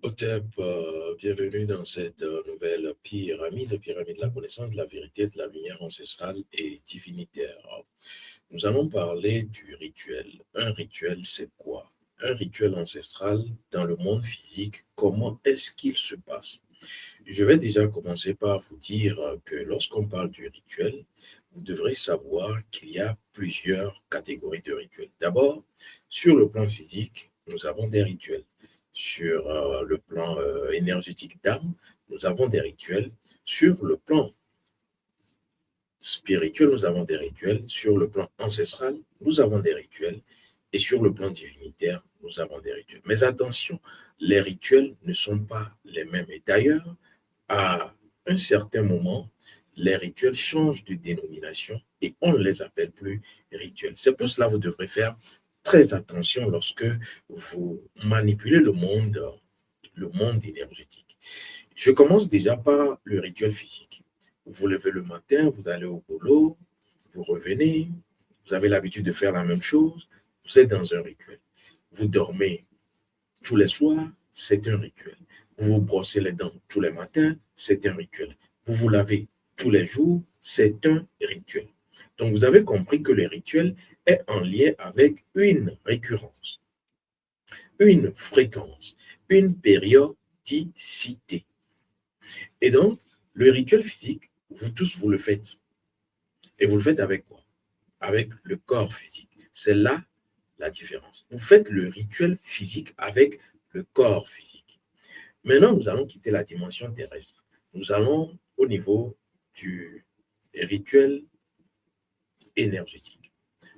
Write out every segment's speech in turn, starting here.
Hotep, bienvenue dans cette nouvelle pyramide de la connaissance, de la vérité, de la lumière ancestrale et divinitaire. Nous allons parler du rituel. Un rituel, c'est quoi? Un rituel ancestral dans le monde physique, comment est-ce qu'il se passe? Je vais déjà commencer par vous dire que lorsqu'on parle du rituel, vous devrez savoir qu'il y a plusieurs catégories de rituels. D'abord, sur le plan physique, nous avons des rituels. Sur le plan énergétique d'âme, nous avons des rituels. Sur le plan spirituel, nous avons des rituels. Sur le plan ancestral, nous avons des rituels. Et sur le plan divinitaire, nous avons des rituels. Mais attention, les rituels ne sont pas les mêmes. Et d'ailleurs, à un certain moment, les rituels changent de dénomination et on ne les appelle plus rituels. C'est pour cela que vous devrez faire très attention lorsque vous manipulez le monde énergétique. Je commence déjà par le rituel physique. Vous vous levez le matin, vous allez au boulot, vous revenez, vous avez l'habitude de faire la même chose, vous êtes dans un rituel. Vous dormez tous les soirs, c'est un rituel. Vous vous brossez les dents tous les matins, c'est un rituel. Vous vous lavez tous les jours, c'est un rituel. Donc vous avez compris que le rituel est en lien avec une récurrence, une fréquence, une périodicité. Et donc, le rituel physique, vous tous, vous le faites. Et vous le faites avec quoi? Avec le corps physique. C'est là la différence. Vous faites le rituel physique avec le corps physique. Maintenant, nous allons quitter la dimension terrestre. Nous allons au niveau du rituel énergétique.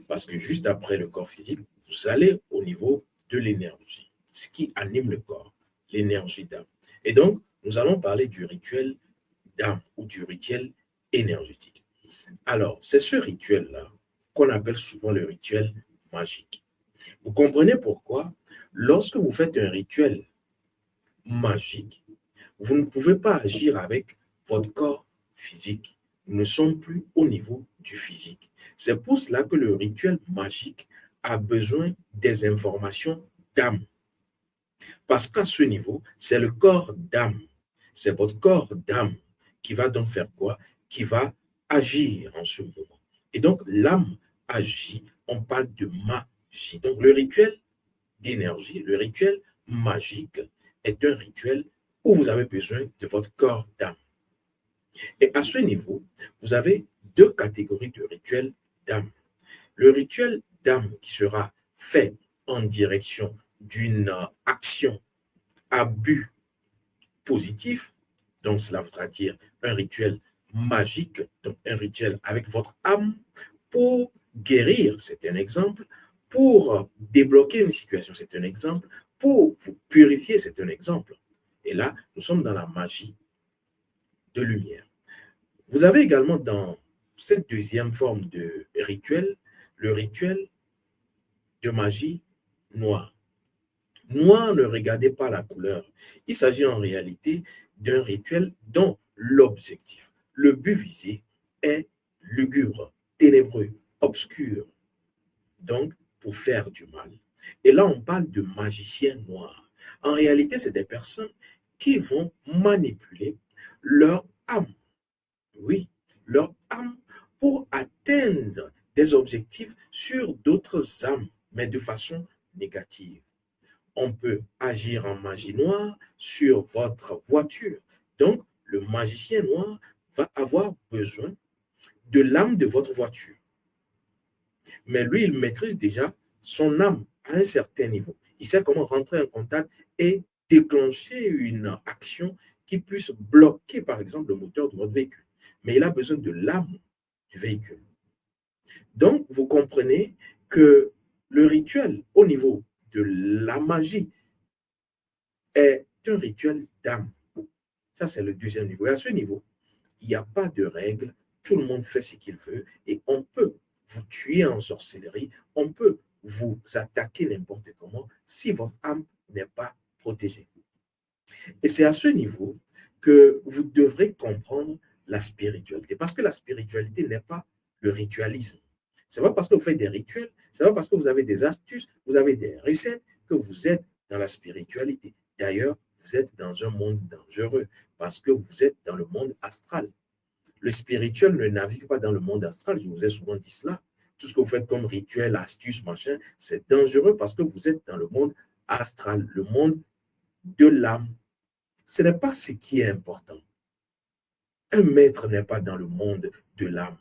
Parce que juste après le corps physique, vous allez au niveau de l'énergie, ce qui anime le corps, l'énergie d'âme. Et donc, nous allons parler du rituel d'âme ou du rituel énergétique. Alors, c'est ce rituel-là qu'on appelle souvent le rituel magique. Vous comprenez pourquoi, lorsque vous faites un rituel magique, vous ne pouvez pas agir avec votre corps physique. Nous ne sommes plus au niveau du physique. C'est pour cela que le rituel magique a besoin des informations d'âme. Parce qu'à ce niveau, c'est le corps d'âme. C'est votre corps d'âme qui va donc faire quoi? Qui va agir en ce moment. Et donc, l'âme agit. On parle de magie. Donc, le rituel d'énergie, le rituel magique est un rituel où vous avez besoin de votre corps d'âme. Et à ce niveau, vous avez deux catégories de rituels d'âme. Le rituel d'âme qui sera fait en direction d'une action à but positif, donc cela voudra dire un rituel magique, donc un rituel avec votre âme pour guérir, c'est un exemple, pour débloquer une situation, c'est un exemple, pour vous purifier, c'est un exemple. Et là, nous sommes dans la magie de lumière. Vous avez également dans cette deuxième forme de rituel, le rituel de magie noire. Noir, ne regardez pas la couleur. Il s'agit en réalité d'un rituel dont l'objectif, le but visé est lugubre, ténébreux, obscur, donc pour faire du mal. Et là, on parle de magiciens noirs. En réalité, c'est des personnes qui vont manipuler leur âme. Oui, leur âme pour atteindre des objectifs sur d'autres âmes, mais de façon négative. On peut agir en magie noire sur votre voiture. Donc, le magicien noir va avoir besoin de l'âme de votre voiture. Mais lui, il maîtrise déjà son âme à un certain niveau. Il sait comment rentrer en contact et déclencher une action qui puisse bloquer, par exemple, le moteur de votre véhicule. Mais il a besoin de l'âme du véhicule. Donc, vous comprenez que le rituel au niveau de la magie est un rituel d'âme. Ça, c'est le deuxième niveau. Et à ce niveau, il n'y a pas de règles. Tout le monde fait ce qu'il veut et on peut vous tuer en sorcellerie. On peut vous attaquer n'importe comment si votre âme n'est pas protégée. Et c'est à ce niveau que vous devrez comprendre la spiritualité. Parce que la spiritualité n'est pas le ritualisme. Ce n'est pas parce que vous faites des rituels, ce n'est pas parce que vous avez des astuces, vous avez des recettes que vous êtes dans la spiritualité. D'ailleurs, vous êtes dans un monde dangereux parce que vous êtes dans le monde astral. Le spirituel ne navigue pas dans le monde astral, je vous ai souvent dit cela. Tout ce que vous faites comme rituel, astuce, machin, c'est dangereux parce que vous êtes dans le monde astral, le monde de l'âme. Ce n'est pas ce qui est important. Un maître n'est pas dans le monde de l'âme.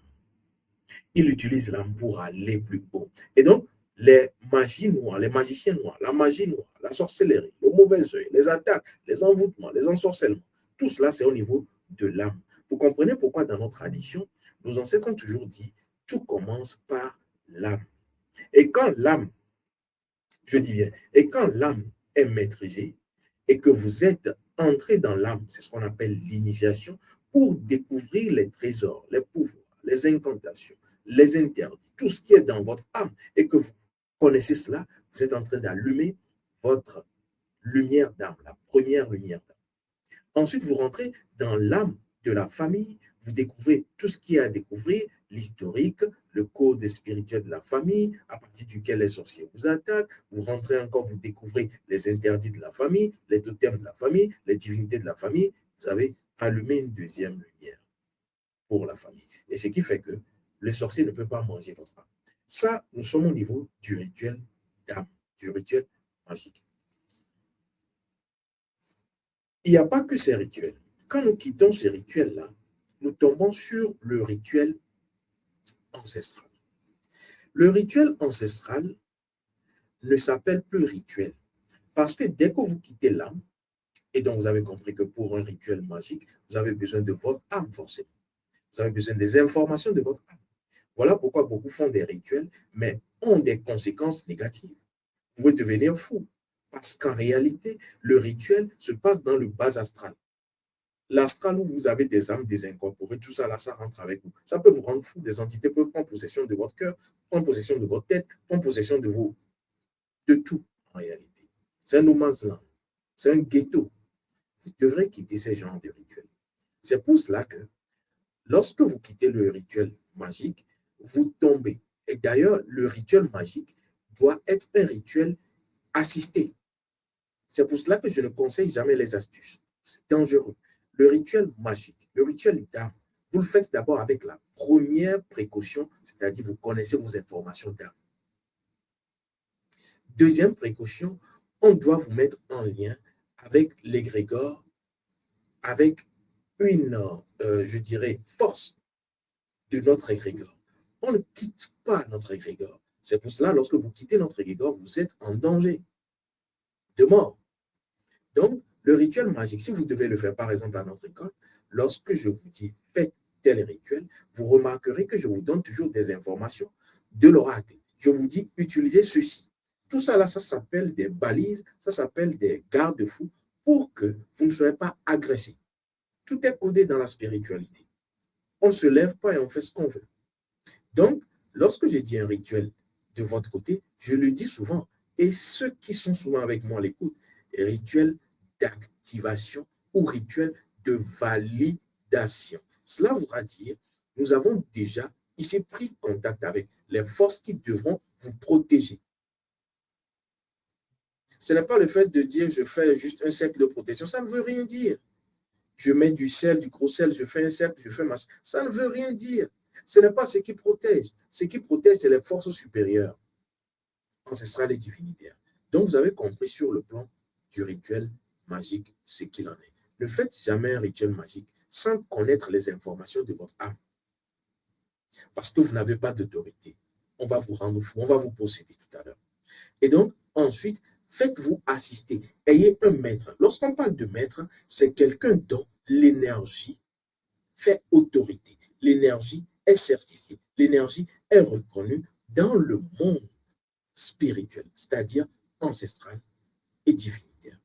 Il utilise l'âme pour aller plus haut. Et donc, les magies noires, les magiciens noirs, la magie noire, la sorcellerie, le mauvais œil, les attaques, les envoûtements, les ensorcellements, tout cela, c'est au niveau de l'âme. Vous comprenez pourquoi dans notre tradition, nos ancêtres ont toujours dit, tout commence par l'âme. Et quand l'âme, je dis bien, et quand l'âme est maîtrisée et que vous êtes entré dans l'âme, c'est ce qu'on appelle l'initiation, pour découvrir les trésors, les pouvoirs, les incantations, les interdits, tout ce qui est dans votre âme, et que vous connaissez cela, vous êtes en train d'allumer votre lumière d'âme, la première lumière d'âme. Ensuite, vous rentrez dans l'âme de la famille, vous découvrez tout ce qu'il y a à découvrir, l'historique, le code spirituel de la famille, à partir duquel les sorciers vous attaquent. Vous rentrez encore, vous découvrez les interdits de la famille, les totems de la famille, les divinités de la famille. Vous avez allumé une deuxième lumière pour la famille. Et ce qui fait que le sorcier ne peut pas manger votre âme. Ça, nous sommes au niveau du rituel d'âme, du rituel magique. Il n'y a pas que ces rituels. Quand nous quittons ces rituels-là, nous tombons sur le rituel ancestral. Le rituel ancestral ne s'appelle plus rituel. Parce que dès que vous quittez l'âme, et donc vous avez compris que pour un rituel magique, vous avez besoin de votre âme forcément. Vous avez besoin des informations de votre âme. Voilà pourquoi beaucoup font des rituels, mais ont des conséquences négatives. Vous pouvez devenir fou. Parce qu'en réalité, le rituel se passe dans le bas astral. L'astral où vous avez des âmes désincorporées, tout ça là, ça rentre avec vous. Ça peut vous rendre fou. Des entités peuvent prendre possession de votre cœur, prendre possession de votre tête, prendre possession de tout en réalité. C'est un no man's land. C'est un ghetto. Vous devrez quitter ces genres de rituels. C'est pour cela que lorsque vous quittez le rituel magique, vous tombez. Et d'ailleurs, le rituel magique doit être un rituel assisté. C'est pour cela que je ne conseille jamais les astuces. C'est dangereux. Le rituel magique, le rituel d'âme, vous le faites d'abord avec la première précaution, c'est-à-dire vous connaissez vos informations d'âme. Deuxième précaution, on doit vous mettre en lien avec l'égrégore, avec une, je dirais, force de notre égrégore. On ne quitte pas notre égrégore. C'est pour cela, lorsque vous quittez notre égrégore, vous êtes en danger de mort. Donc, le rituel magique, si vous devez le faire, par exemple, à notre école, lorsque je vous dis faites tel rituel, vous remarquerez que je vous donne toujours des informations de l'oracle. Je vous dis utilisez ceci. Tout ça là, ça s'appelle des balises, ça s'appelle des garde-fous pour que vous ne soyez pas agressés. Tout est codé dans la spiritualité. On ne se lève pas et on fait ce qu'on veut. Donc, lorsque je dis un rituel de votre côté, je le dis souvent. Et ceux qui sont souvent avec moi l'écoutent, rituel d'activation ou rituel de validation. Cela voudra dire, nous avons déjà ici pris contact avec les forces qui devront vous protéger. Ce n'est pas le fait de dire je fais juste un cercle de protection, ça ne veut rien dire. Je mets du sel, du gros sel, je fais un cercle, je fais machin. Ça ne veut rien dire. Ce n'est pas ce qui protège. Ce qui protège, c'est les forces supérieures, ancestrales et divinitaires. Donc, vous avez compris sur le plan du rituel magique ce qu'il en est. Ne faites jamais un rituel magique sans connaître les informations de votre âme. Parce que vous n'avez pas d'autorité. On va vous rendre fou, on va vous posséder tout à l'heure. Et donc, ensuite, faites-vous assister. Ayez un maître. Lorsqu'on parle de maître, c'est quelqu'un dont l'énergie fait autorité. L'énergie est certifiée. L'énergie est reconnue dans le monde spirituel, c'est-à-dire ancestral et divinitaire.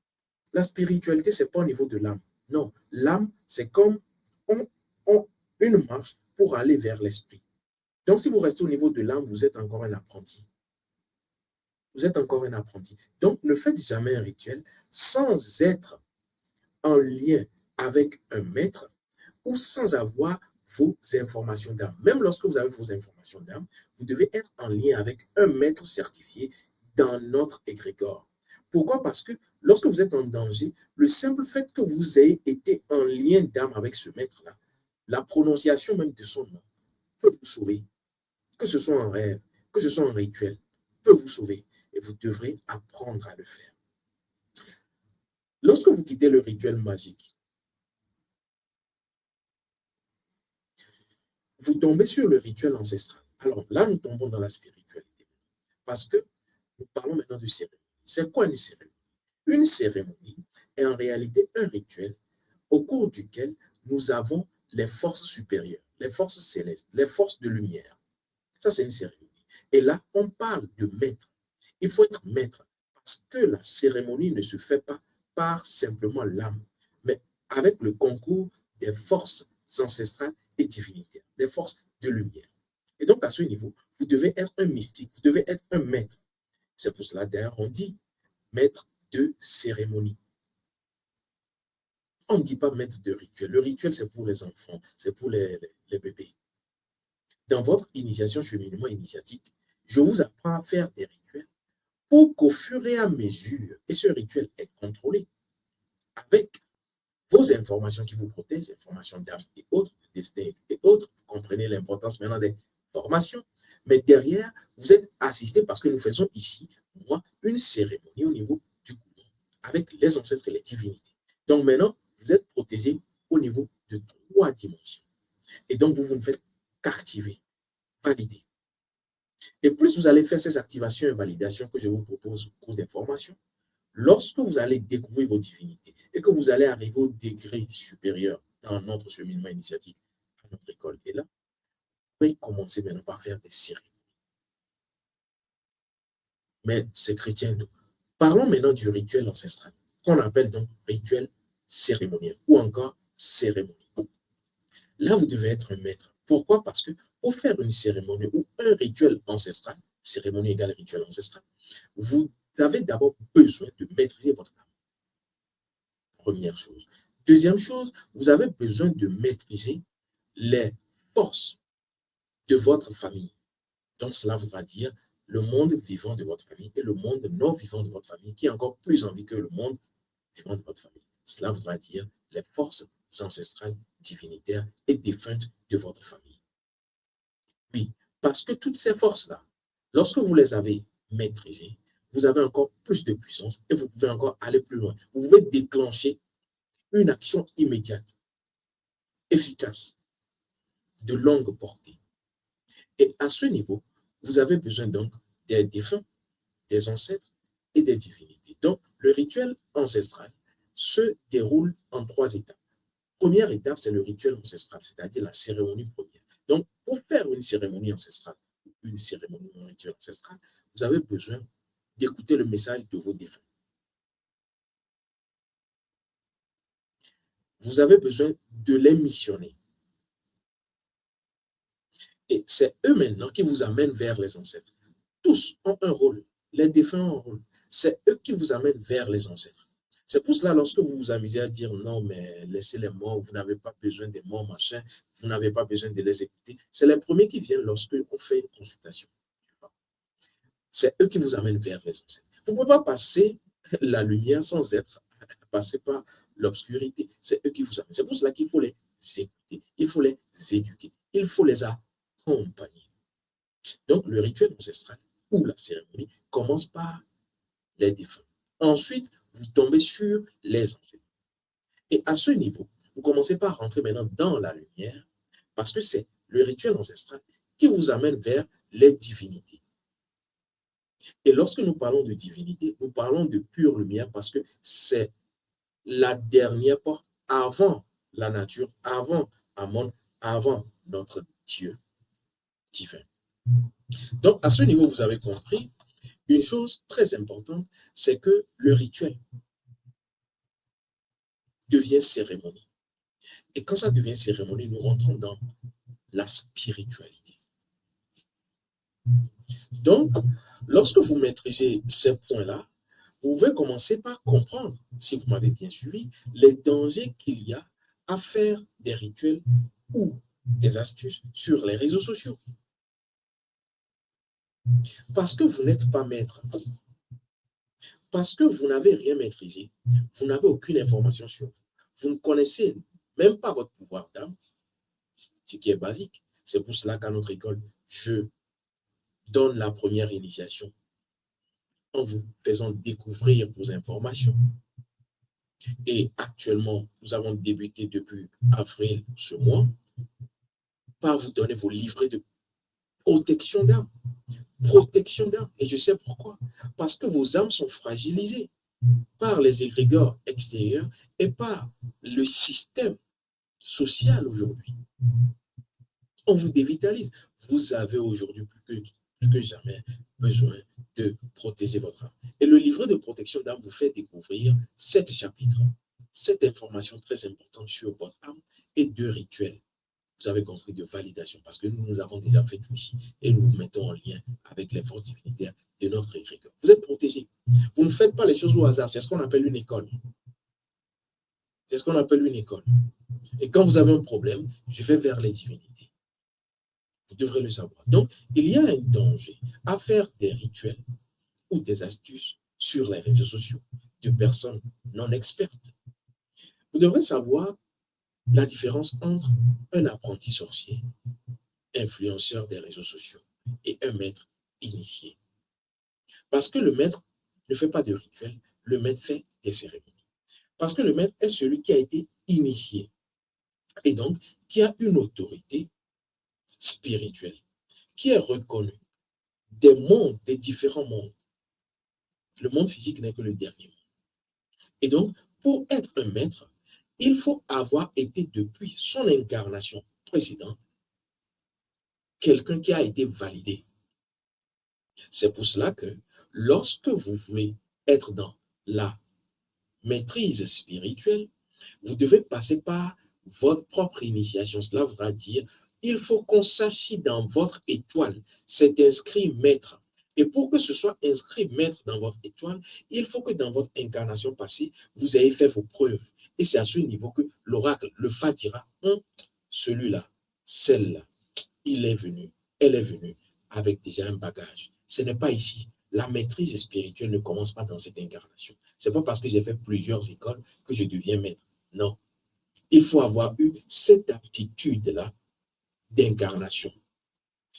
La spiritualité, ce n'est pas au niveau de l'âme. Non, l'âme, c'est comme une marche pour aller vers l'esprit. Donc, si vous restez au niveau de l'âme, vous êtes encore un apprenti. Vous êtes encore un apprenti. Donc, ne faites jamais un rituel sans être en lien avec un maître ou sans avoir vos informations d'âme. Même lorsque vous avez vos informations d'âme, vous devez être en lien avec un maître certifié dans notre égrégore. Pourquoi? Parce que lorsque vous êtes en danger, le simple fait que vous ayez été en lien d'âme avec ce maître-là, la prononciation même de son nom peut vous sauver. Que ce soit en rêve, que ce soit en rituel, peut vous sauver. Et vous devrez apprendre à le faire. Lorsque vous quittez le rituel magique, vous tombez sur le rituel ancestral. Alors là, nous tombons dans la spiritualité. Parce que nous parlons maintenant de cérémonie. C'est quoi une cérémonie? Une cérémonie est en réalité un rituel au cours duquel nous avons les forces supérieures, les forces célestes, les forces de lumière. Ça, c'est une cérémonie. Et là, on parle de maître. Il faut être maître parce que la cérémonie ne se fait pas par simplement l'âme, mais avec le concours des forces ancestrales et divinitaires, des forces de lumière. Et donc, à ce niveau, vous devez être un mystique, vous devez être un maître. C'est pour cela, d'ailleurs, on dit maître de cérémonie. On ne dit pas maître de rituel. Le rituel, c'est pour les enfants, c'est pour les bébés. Dans votre initiation, cheminement initiatique, je vous apprends à faire des rituels pour qu'au fur et à mesure, et ce rituel est contrôlé avec vos informations qui vous protègent, informations d'âme et autres, de destin et autres, vous comprenez l'importance maintenant des formations. Mais derrière, vous êtes assisté parce que nous faisons ici, moi, une cérémonie au niveau du couvent avec les ancêtres et les divinités. Donc maintenant, vous êtes protégé au niveau de 3 dimensions. Et donc, vous vous faites captiver, valider. Et plus vous allez faire ces activations et validations que je vous propose au cours des formations, lorsque vous allez découvrir vos divinités et que vous allez arriver au degré supérieur dans notre cheminement initiatique à notre école, et là, vous pouvez commencer maintenant par faire des cérémonies. Mais c'est chrétien, nous. Parlons maintenant du rituel ancestral, qu'on appelle donc rituel cérémoniel ou encore cérémonie. Là, vous devez être un maître. Pourquoi? Parce que pour faire une cérémonie ou un rituel ancestral, cérémonie égale rituel ancestral, vous avez d'abord besoin de maîtriser votre âme. Première chose. Deuxième chose, vous avez besoin de maîtriser les forces de votre famille. Donc, cela voudra dire le monde vivant de votre famille et le monde non vivant de votre famille, qui est encore plus en vie que le monde vivant de votre famille. Cela voudra dire les forces ancestrales, divinitaires et défuntes de votre famille. Oui, parce que toutes ces forces-là, lorsque vous les avez maîtrisées, vous avez encore plus de puissance et vous pouvez encore aller plus loin. Vous pouvez déclencher une action immédiate, efficace, de longue portée. Et à ce niveau, vous avez besoin donc des défunts, des ancêtres et des divinités. Donc, le rituel ancestral se déroule en 3 étapes. Première étape, c'est le rituel ancestral, c'est-à-dire la cérémonie première. Donc, pour faire une cérémonie ancestrale, une cérémonie, un rituel ancestral, vous avez besoin d'écouter le message de vos défunts. Vous avez besoin de les missionner. Et c'est eux maintenant qui vous amènent vers les ancêtres. Tous ont un rôle. Les défunts ont un rôle. C'est eux qui vous amènent vers les ancêtres. C'est pour cela, lorsque vous vous amusez à dire non, mais laissez les morts, vous n'avez pas besoin des morts, machin, vous n'avez pas besoin de les écouter. C'est les premiers qui viennent lorsque on fait une consultation. C'est eux qui vous amènent vers les ancêtres. Vous ne pouvez pas passer la lumière sans être passé par l'obscurité. C'est eux qui vous amènent. C'est pour cela qu'il faut les écouter, il faut les éduquer, il faut les accompagner. Donc, le rituel ancestral ou la cérémonie commence par les défunts. Ensuite, vous tombez sur les ancêtres. Et à ce niveau, vous commencez par rentrer maintenant dans la lumière parce que c'est le rituel ancestral qui vous amène vers les divinités. Et lorsque nous parlons de divinité, nous parlons de pure lumière parce que c'est la dernière porte avant la nature, avant Amon, avant notre Dieu divin. Donc, à ce niveau, vous avez compris une chose très importante, c'est que le rituel devient cérémonie. Et quand ça devient cérémonie, nous rentrons dans la spiritualité. Donc, lorsque vous maîtrisez ces points-là, vous pouvez commencer par comprendre, si vous m'avez bien suivi, les dangers qu'il y a à faire des rituels ou des astuces sur les réseaux sociaux. Parce que vous n'êtes pas maître. Parce que vous n'avez rien maîtrisé, vous n'avez aucune information sur vous. Vous ne connaissez même pas votre pouvoir d'âme, ce qui est basique. C'est pour cela qu'à notre école, je donne la première initiation en vous faisant découvrir vos informations. Et actuellement, nous avons débuté depuis avril ce mois par vous donner vos livrets de protection d'âme. Protection d'âme. Et je sais pourquoi. Parce que vos âmes sont fragilisées par les égrégores extérieurs et par le système social aujourd'hui. On vous dévitalise. Vous avez aujourd'hui plus que jamais besoin de protéger votre âme. Et le livret de protection d'âme vous fait découvrir 7 chapitres, 7 informations très importantes sur votre âme et 2 rituels. Vous avez compris, de validation, parce que nous avons déjà fait tout ici et nous vous mettons en lien avec les forces divinitaires de notre égrégore. Vous êtes protégés. Vous ne faites pas les choses au hasard. C'est ce qu'on appelle une école. C'est ce qu'on appelle une école. Et quand vous avez un problème, je vais vers les divinités. Vous devrez le savoir. Donc, il y a un danger à faire des rituels ou des astuces sur les réseaux sociaux de personnes non expertes. Vous devrez savoir la différence entre un apprenti sorcier, influenceur des réseaux sociaux, et un maître initié. Parce que le maître ne fait pas de rituel, le maître fait des cérémonies. Parce que le maître est celui qui a été initié et donc qui a une autorité spirituelle, qui est reconnue des mondes, des différents mondes. Le monde physique n'est que le dernier monde. Et donc, pour être un maître, il faut avoir été depuis son incarnation précédente quelqu'un qui a été validé. C'est pour cela que lorsque vous voulez être dans la maîtrise spirituelle, vous devez passer par votre propre initiation. Cela voudra dire, il faut qu'on sache si dans votre étoile, c'est inscrit maître. Et pour que ce soit inscrit maître dans votre étoile, il faut que dans votre incarnation passée, vous ayez fait vos preuves. Et c'est à ce niveau que l'oracle, le Fa dira, celui-là, celle-là, il est venu, elle est venue avec déjà un bagage. Ce n'est pas ici. La maîtrise spirituelle ne commence pas dans cette incarnation. Ce n'est pas parce que j'ai fait plusieurs écoles que je deviens maître. Non. Il faut avoir eu cette aptitude-là d'incarnation.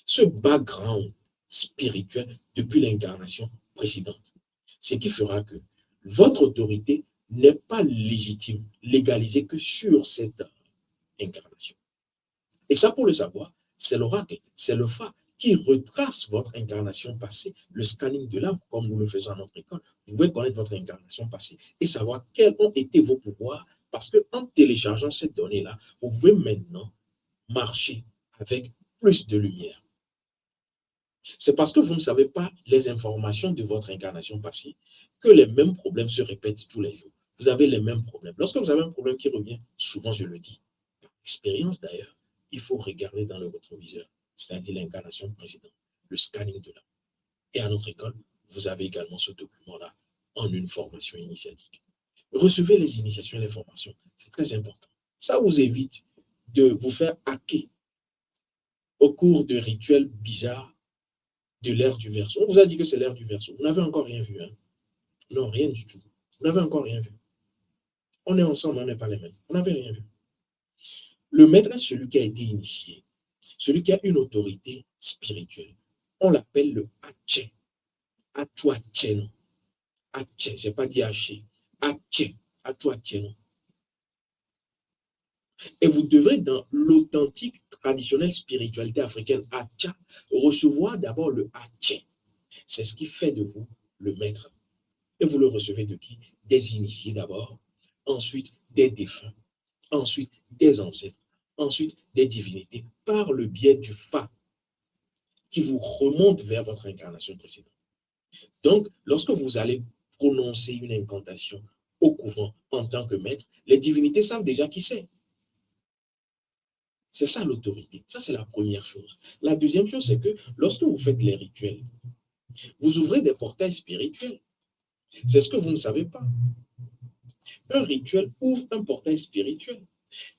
Ce background spirituel depuis l'incarnation précédente. Ce qui fera que votre autorité n'est pas légitime, légalisée que sur cette incarnation. Et ça, pour le savoir, c'est l'oracle, c'est le Fa qui retrace votre incarnation passée, le scanning de l'âme, comme nous le faisons à notre école. Vous pouvez connaître votre incarnation passée et savoir quels ont été vos pouvoirs, parce qu'en téléchargeant cette donnée-là, vous pouvez maintenant marcher avec plus de lumière. C'est parce que vous ne savez pas les informations de votre incarnation passée que les mêmes problèmes se répètent tous les jours. Vous avez les mêmes problèmes. Lorsque vous avez un problème qui revient, souvent je le dis, par expérience d'ailleurs, il faut regarder dans le rétroviseur, c'est-à-dire l'incarnation précédente, le scanning de l'âme. Et à notre école, vous avez également ce document-là en une formation initiatique. Recevez les initiations et les formations, c'est très important. Ça vous évite de vous faire hacker au cours de rituels bizarres de l'ère du Verseau. On vous a dit que c'est l'ère du Verseau. Vous n'avez encore rien vu. Hein? Non, rien du tout. Vous n'avez encore rien vu. On est ensemble, on n'est pas les mêmes. Vous n'avez rien vu. Le maître est celui qui a été initié, celui qui a une autorité spirituelle. On l'appelle le Haché. Atuacheno. Haché, je n'ai pas dit Haché. Haché. Atuacheno. Et vous devrez, dans l'authentique traditionnelle spiritualité africaine, Hacha, recevoir d'abord le Haché. C'est ce qui fait de vous le maître. Et vous le recevez de qui? Des initiés d'abord, ensuite des défunts, ensuite des ancêtres, ensuite des divinités, par le biais du Fa, qui vous remonte vers votre incarnation précédente. Donc, lorsque vous allez prononcer une incantation au courant en tant que maître, les divinités savent déjà qui c'est. C'est ça l'autorité. Ça, c'est la première chose. La deuxième chose, c'est que lorsque vous faites les rituels, vous ouvrez des portails spirituels. C'est ce que vous ne savez pas. Un rituel ouvre un portail spirituel.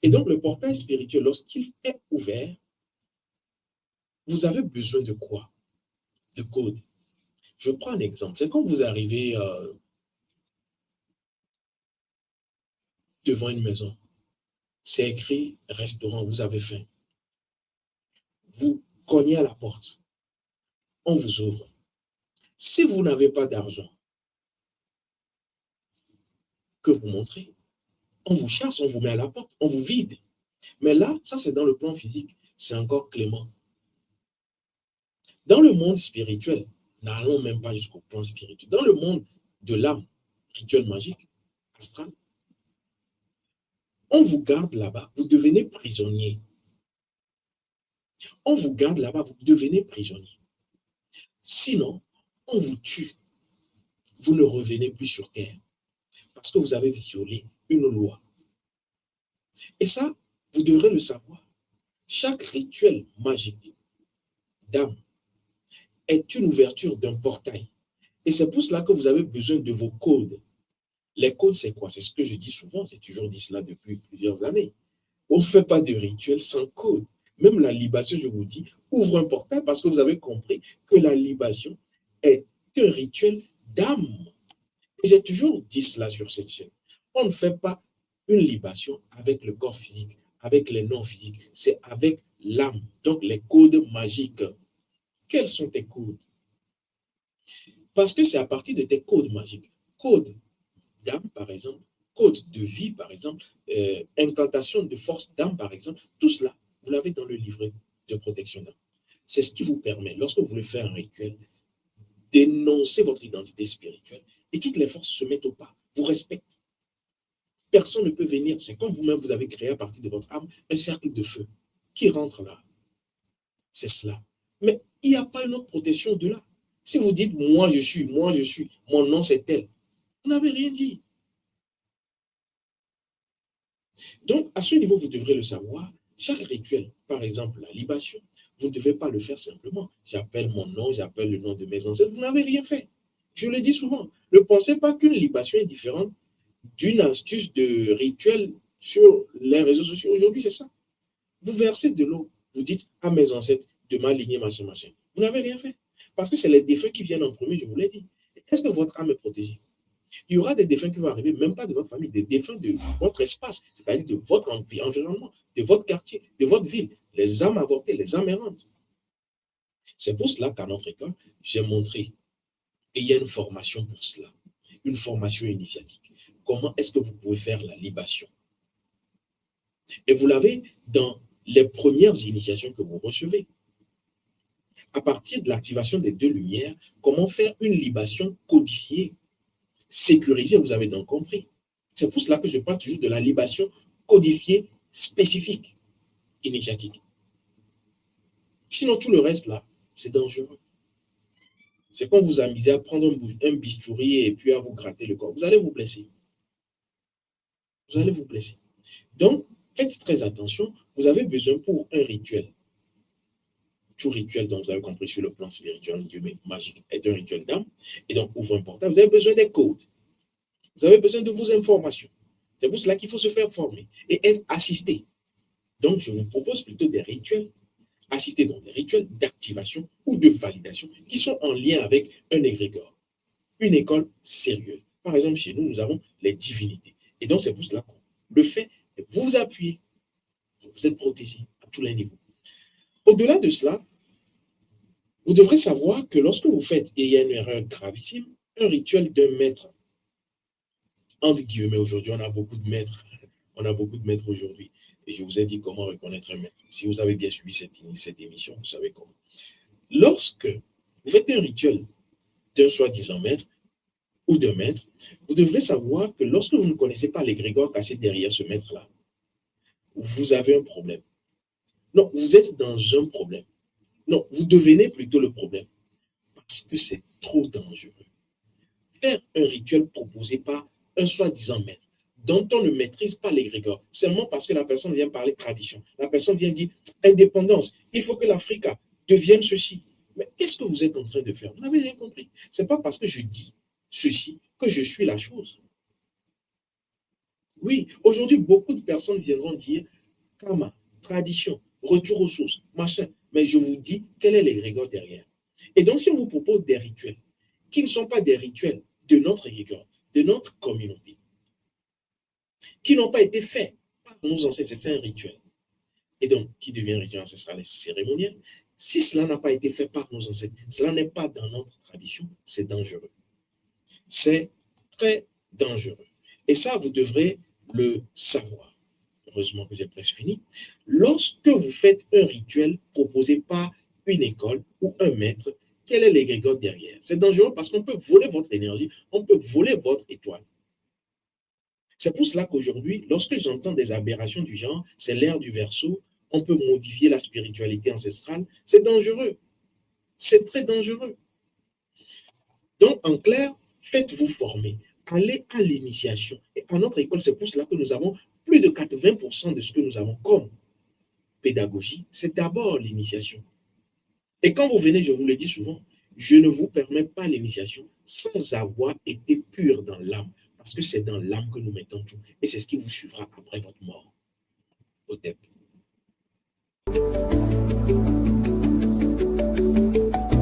Et donc, le portail spirituel, lorsqu'il est ouvert, vous avez besoin de quoi? De code. Je prends un exemple. C'est quand vous arrivez devant une maison. C'est écrit restaurant, vous avez faim. Vous cognez à la porte. On vous ouvre. Si vous n'avez pas d'argent, que vous montrez, on vous chasse, on vous met à la porte, on vous vide. Mais là, ça c'est dans le plan physique. C'est encore clément. Dans le monde spirituel, n'allons même pas jusqu'au plan spirituel. Dans le monde de l'âme, rituel magique, astral, on vous garde là-bas, vous devenez prisonnier. On vous garde là-bas, vous devenez prisonnier. Sinon, on vous tue. Vous ne revenez plus sur terre parce que vous avez violé une loi. Et ça, vous devrez le savoir. Chaque rituel magique d'âme est une ouverture d'un portail. Et c'est pour cela que vous avez besoin de vos codes. Les codes, c'est quoi? C'est ce que je dis souvent, j'ai toujours dit cela depuis plusieurs années. On ne fait pas de rituel sans code. Même la libation, je vous dis, ouvre un portail parce que vous avez compris que la libation est un rituel d'âme. Et j'ai toujours dit cela sur cette chaîne. On ne fait pas une libation avec le corps physique, avec les non-physiques. C'est avec l'âme. Donc, les codes magiques. Quels sont tes codes? Parce que c'est à partir de tes codes magiques. Code d'âme, par exemple, code de vie, par exemple, incantation de force d'âme, par exemple, tout cela, vous l'avez dans le livret de protection d'âme. C'est ce qui vous permet, lorsque vous voulez faire un rituel, d'énoncer votre identité spirituelle et toutes les forces se mettent au pas, vous respectent. Personne ne peut venir, c'est comme vous-même, vous avez créé à partir de votre âme un cercle de feu qui rentre là. C'est cela. Mais il n'y a pas une autre protection de là. Si vous dites, moi je suis, mon nom c'est tel, vous n'avez rien dit. Donc, à ce niveau, vous devrez le savoir. Chaque rituel, par exemple la libation, vous ne devez pas le faire simplement. J'appelle mon nom, j'appelle le nom de mes ancêtres. Vous n'avez rien fait. Je le dis souvent. Ne pensez pas qu'une libation est différente d'une astuce de rituel sur les réseaux sociaux. Aujourd'hui, c'est ça. Vous versez de l'eau. Vous dites à mes ancêtres de ma lignée, machin, machin. Vous n'avez rien fait. Parce que c'est les défunts qui viennent en premier, je vous l'ai dit. Est-ce que votre âme est protégée? Il y aura des défunts qui vont arriver, même pas de votre famille, des défunts de votre espace, c'est-à-dire de votre environnement, de votre quartier, de votre ville, les âmes avortées, les âmes errantes. C'est pour cela qu'à notre école, j'ai montré, et il y a une formation pour cela, une formation initiatique. Comment est-ce que vous pouvez faire la libation? Et vous l'avez dans les premières initiations que vous recevez. À partir de l'activation des deux lumières, comment faire une libation codifiée, sécurisée, vous avez donc compris. C'est pour cela que je parle toujours de la libation codifiée spécifique, initiatique. Sinon, tout le reste, là, c'est dangereux. C'est quand vous amusez à prendre un bistouri et puis à vous gratter le corps. Vous allez vous blesser. Vous allez vous blesser. Donc, faites très attention. Vous avez besoin pour un rituel. Tout rituel dont vous avez compris sur le plan spirituel, magique, est un rituel d'âme. Et donc, ouvre un portail. Vous avez besoin des codes. Vous avez besoin de vos informations. C'est pour cela qu'il faut se faire former et être assisté. Donc, je vous propose plutôt des rituels, assistés dans des rituels d'activation ou de validation qui sont en lien avec un égrégore, une école sérieuse. Par exemple, chez nous, nous avons les divinités. Et donc, c'est pour cela qu'on le fait. Vous vous appuyez. Vous êtes protégé à tous les niveaux. Au-delà de cela, vous devrez savoir que lorsque vous faites, et il y a une erreur gravissime, un rituel d'un maître, entre guillemets, aujourd'hui, on a beaucoup de maîtres. On a beaucoup de maîtres aujourd'hui. Et je vous ai dit comment reconnaître un maître. Si vous avez bien suivi cette émission, vous savez comment. Lorsque vous faites un rituel d'un soi-disant maître ou d'un maître, vous devrez savoir que lorsque vous ne connaissez pas l'égrégore caché derrière ce maître-là, vous avez un problème. Non, vous êtes dans un problème. Non, vous devenez plutôt le problème. Parce que c'est trop dangereux. Faire un rituel proposé par un soi-disant maître, dont on ne maîtrise pas l'égrégore, seulement parce que la personne vient parler tradition. La personne vient dire indépendance. Il faut que l'Afrique devienne ceci. Mais qu'est-ce que vous êtes en train de faire? Vous n'avez rien compris. Ce n'est pas parce que je dis ceci que je suis la chose. Oui, aujourd'hui, beaucoup de personnes viendront dire karma, tradition, retour aux sources, machin. Mais je vous dis, quel est l'égrégore derrière? Et donc, si on vous propose des rituels qui ne sont pas des rituels de notre égrégore, de notre communauté, qui n'ont pas été faits par nos ancêtres, c'est un rituel. Et donc, qui devient un rituel ancestral et cérémoniel? Si cela n'a pas été fait par nos ancêtres, cela n'est pas dans notre tradition, c'est dangereux. C'est très dangereux. Et ça, vous devrez le savoir. Heureusement que j'ai presque fini. Lorsque vous faites un rituel proposé par une école ou un maître, quel est l'égrégore derrière? C'est dangereux parce qu'on peut voler votre énergie, on peut voler votre étoile. C'est pour cela qu'aujourd'hui, lorsque j'entends des aberrations du genre, c'est l'ère du Verseau, on peut modifier la spiritualité ancestrale, c'est dangereux. C'est très dangereux. Donc, en clair, faites-vous former. Allez à l'initiation. Et à notre école, c'est pour cela que nous avons plus de 80% de ce que nous avons comme pédagogie, c'est d'abord l'initiation. Et quand vous venez, je vous le dis souvent, je ne vous permets pas l'initiation sans avoir été pur dans l'âme. Parce que c'est dans l'âme que nous mettons tout. Et c'est ce qui vous suivra après votre mort. Au